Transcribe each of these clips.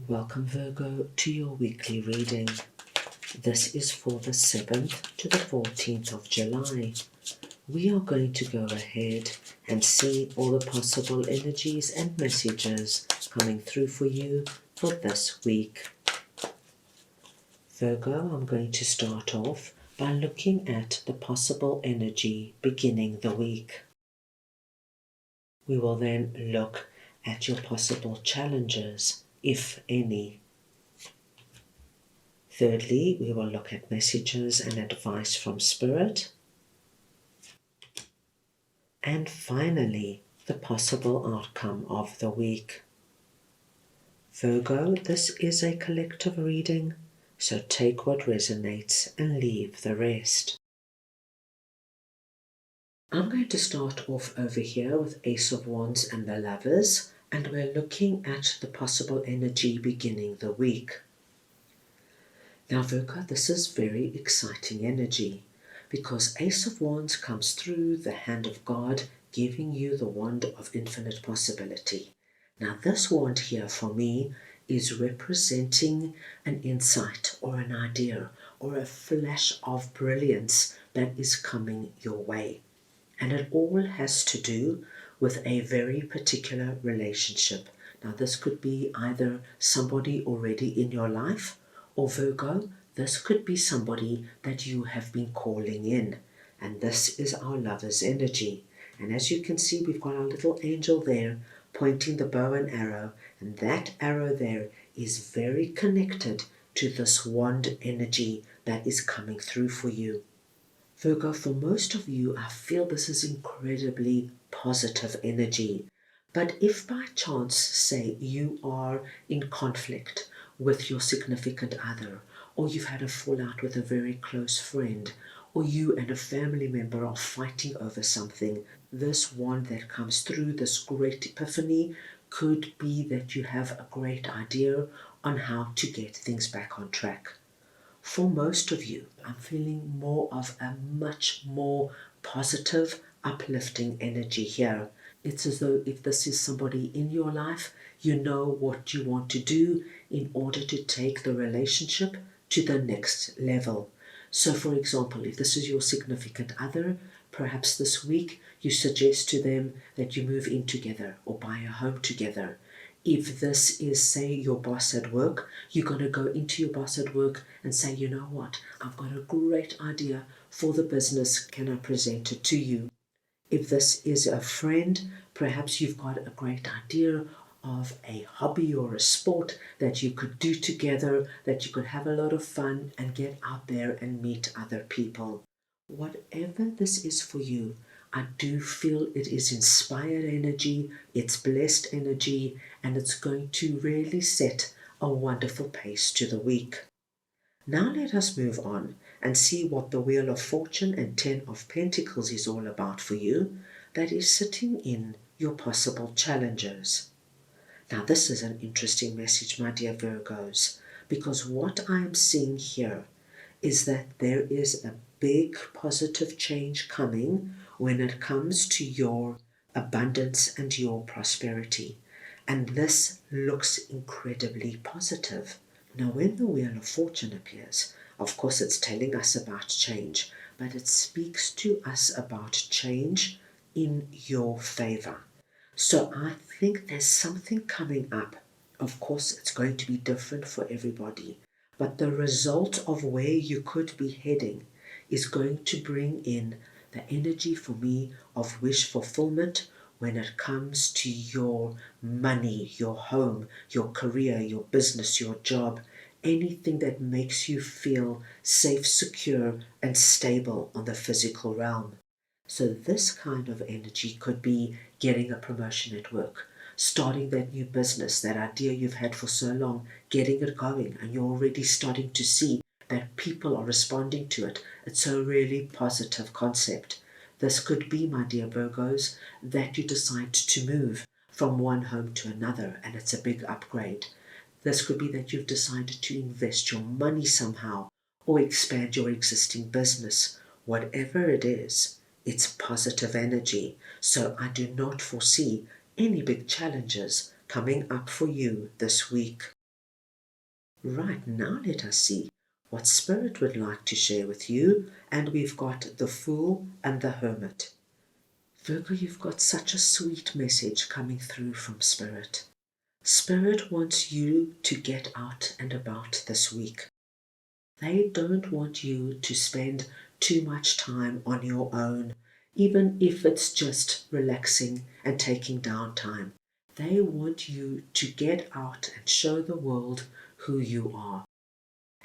Welcome Virgo to your weekly reading. This is for the 7th to the 14th of July. We are going to go ahead and see all the possible energies and messages coming through for you for this week. Virgo, I'm going to start off by looking at the possible energy beginning the week. We will then look at your possible challenges, if any. Thirdly, we will look at messages and advice from Spirit. And finally, the possible outcome of the week. Virgo, this is a collective reading, so take what resonates and leave the rest. I'm going to start off over here with Ace of Wands and the Lovers, and we're looking at the possible energy beginning the week. Now Virgo, this is very exciting energy because Ace of Wands comes through the hand of God, giving you the wand of infinite possibility. Now this wand here for me is representing an insight or an idea or a flash of brilliance that is coming your way. And it all has to do with a very particular relationship. Now this could be either somebody already in your life, or Virgo, this could be somebody that you have been calling in. And this is our lover's energy. And as you can see, we've got our little angel there pointing the bow and arrow. And that arrow there is very connected to this wand energy that is coming through for you. Virgo, for most of you, I feel this is incredibly positive energy. But if by chance, say, you are in conflict with your significant other, or you've had a fallout with a very close friend, or you and a family member are fighting over something, this wand that comes through, this great epiphany, could be that you have a great idea on how to get things back on track. For most of you, I'm feeling more of a much more positive, uplifting energy here. It's as though if this is somebody in your life, you know what you want to do in order to take the relationship to the next level. So for example, if this is your significant other, perhaps this week you suggest to them that you move in together or buy a home together. If this is, say, your boss at work, you're going to go into your boss at work and say, you know what, I've got a great idea for the business. Can I present it to you? If this is a friend, perhaps you've got a great idea of a hobby or a sport that you could do together, that you could have a lot of fun and get out there and meet other people. Whatever this is for you, I do feel it is inspired energy, it's blessed energy, and it's going to really set a wonderful pace to the week. Now let us move on and see what the Wheel of Fortune and 10 of Pentacles is all about for you, that is sitting in your possible challenges. Now this is an interesting message, my dear Virgos, because what I am seeing here is that there is a big positive change coming when it comes to your abundance and your prosperity. And this looks incredibly positive. Now, when the Wheel of Fortune appears, of course it's telling us about change, but it speaks to us about change in your favor. So I think there's something coming up. Of course, it's going to be different for everybody, but the result of where you could be heading is going to bring in the energy for me of wish fulfillment when it comes to your money, your home, your career, your business, your job, anything that makes you feel safe, secure, and stable on the physical realm. So this kind of energy could be getting a promotion at work, starting that new business, that idea you've had for so long, getting it going, and you're already starting to see that people are responding to it. It's a really positive concept. This could be, my dear Virgos, that you decide to move from one home to another, and it's a big upgrade. This could be that you've decided to invest your money somehow or expand your existing business. Whatever it is, it's positive energy. So I do not foresee any big challenges coming up for you this week. Right, now let us see what Spirit would like to share with you. And we've got the Fool and the Hermit. Virgo, you've got such a sweet message coming through from Spirit. Spirit wants you to get out and about this week. They don't want you to spend too much time on your own, even if it's just relaxing and taking downtime. They want you to get out and show the world who you are.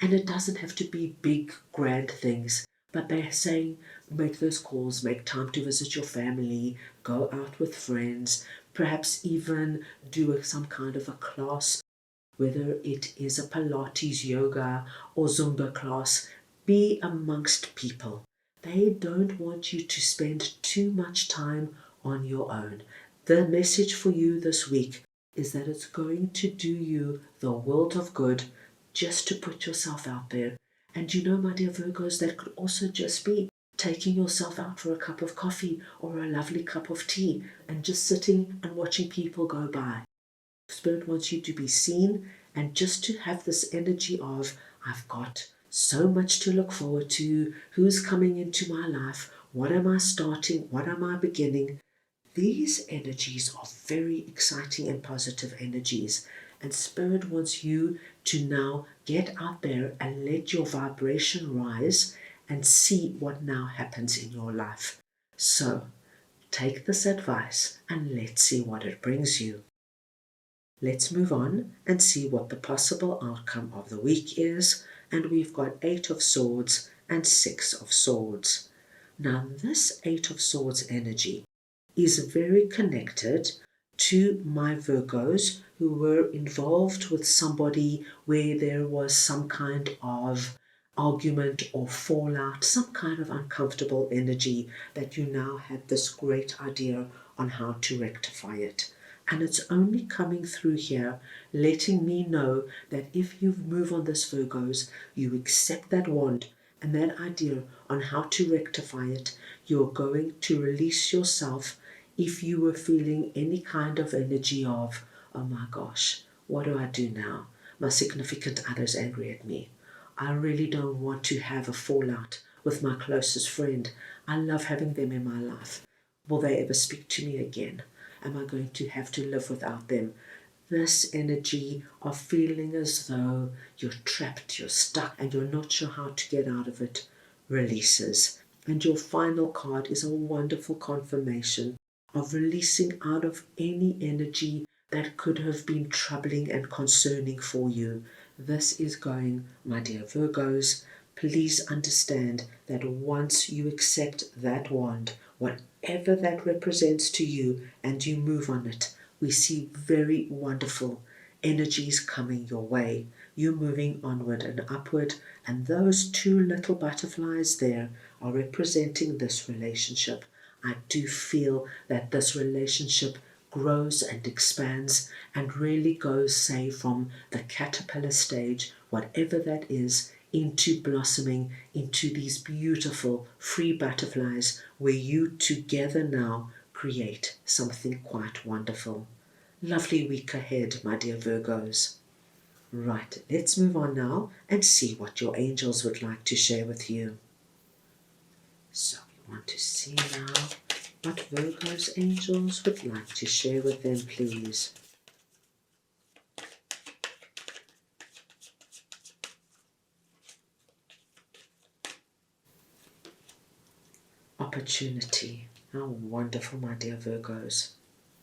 And it doesn't have to be big, grand things, but they're saying make those calls, make time to visit your family, go out with friends, perhaps even do some kind of a class, whether it is a Pilates, yoga, or Zumba class. Be amongst people. They don't want you to spend too much time on your own. The message for you this week is that it's going to do you the world of good just to put yourself out there. And you know, my dear Virgos, that could also just be taking yourself out for a cup of coffee or a lovely cup of tea and just sitting and watching people go by. Spirit wants you to be seen and just to have this energy of, I've got so much to look forward to, who's coming into my life, what am I starting, what am I beginning. These energies are very exciting and positive energies, and Spirit wants you to now get out there and let your vibration rise and see what now happens in your life. So take this advice and let's see what it brings you. Let's move on and see what the possible outcome of the week is. And we've got 8 of Swords and 6 of Swords. Now this 8 of Swords energy is very connected to my Virgos who were involved with somebody where there was some kind of argument or fallout, some kind of uncomfortable energy that you now had this great idea on how to rectify it. And it's only coming through here, letting me know that if you move on this, Virgos, you accept that wand and that idea on how to rectify it, you're going to release yourself. If you were feeling any kind of energy of, oh my gosh, what do I do now? My significant other's angry at me. I really don't want to have a fallout with my closest friend. I love having them in my life. Will they ever speak to me again? Am I going to have to live without them? This energy of feeling as though you're trapped, you're stuck, and you're not sure how to get out of it releases. And your final card is a wonderful confirmation of releasing out of any energy that could have been troubling and concerning for you. This is going, my dear Virgos, please understand that once you accept that wand, whatever that represents to you, and you move on it, we see very wonderful energies coming your way. You're moving onward and upward, and those 2 little butterflies there are representing this relationship. I do feel that this relationship grows and expands and really goes, say, from the caterpillar stage, whatever that is, into blossoming into these beautiful free butterflies where you together now create something quite wonderful. Lovely week ahead, my dear Virgos. Right, let's move on now and see what your angels would like to share with you. So we want to see now what Virgo's angels would like to share with them, please. Opportunity. How wonderful, my dear Virgos.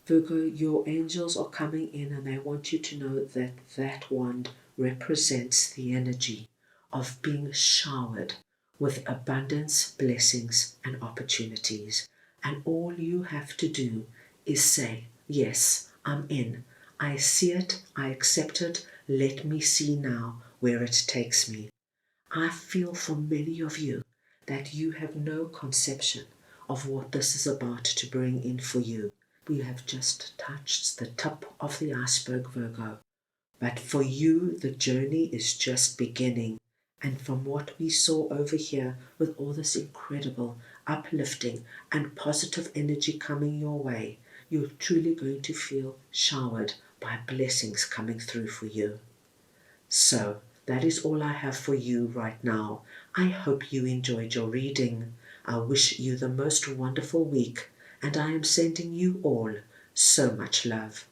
Virgo, your angels are coming in and they want you to know that that wand represents the energy of being showered with abundance, blessings, and opportunities. And all you have to do is say, yes, I'm in. I see it, I accept it, let me see now where it takes me. I feel for many of you that you have no conception of what this is about to bring in for you. We have just touched the tip of the iceberg, Virgo. But for you, the journey is just beginning. And from what we saw over here, with all this incredible uplifting and positive energy coming your way, you're truly going to feel showered by blessings coming through for you. So, that is all I have for you right now. I hope you enjoyed your reading. I wish you the most wonderful week, and I am sending you all so much love.